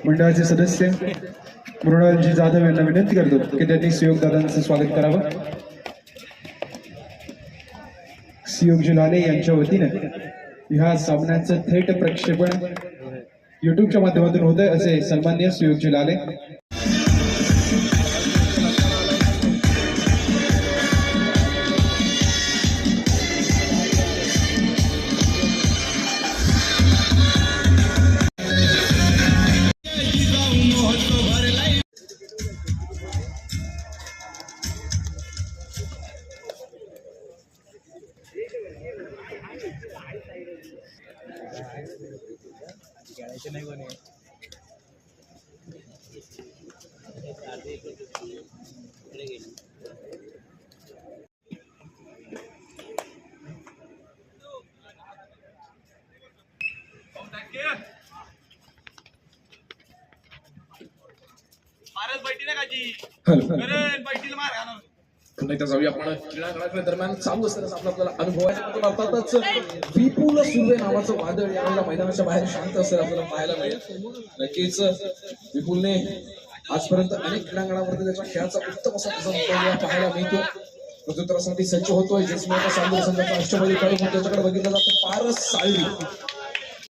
मंडळाचे सदस्य मृणालजी जाधव यांना विनंती करतो की त्यांनी सहयोग दादांचं स्वागत करावं। सहयोगजी लाले यांच्या वतीने ह्या सामन्याचं थेट प्रक्षेपण युट्यूबच्या माध्यमातून होत आहे असे सन्माननीय सहयोगजी लाले। पुन्हा जाऊया आपण क्रीडा दरम्यान चालू असताना आपल्याला अनुभव आहे अर्थातच विपुल सुर्वे नावाचं वादळ यावेळेला मैदानाच्या बाहेर शांत असताना आपल्याला पाहायला मिळेल। नक्कीच विपुलने आजपर्यंत अनेक क्रीडांगणावरती त्याच्या खेळाचा उत्तम असा पाहायला मिळतो। प्रत्युत्तरासाठी सज्ज होतोय जिस्माचा सांगली संघाचा अष्टपैलू खेळाडू त्याच्याकडे बघितलं जातं पारस साळवी।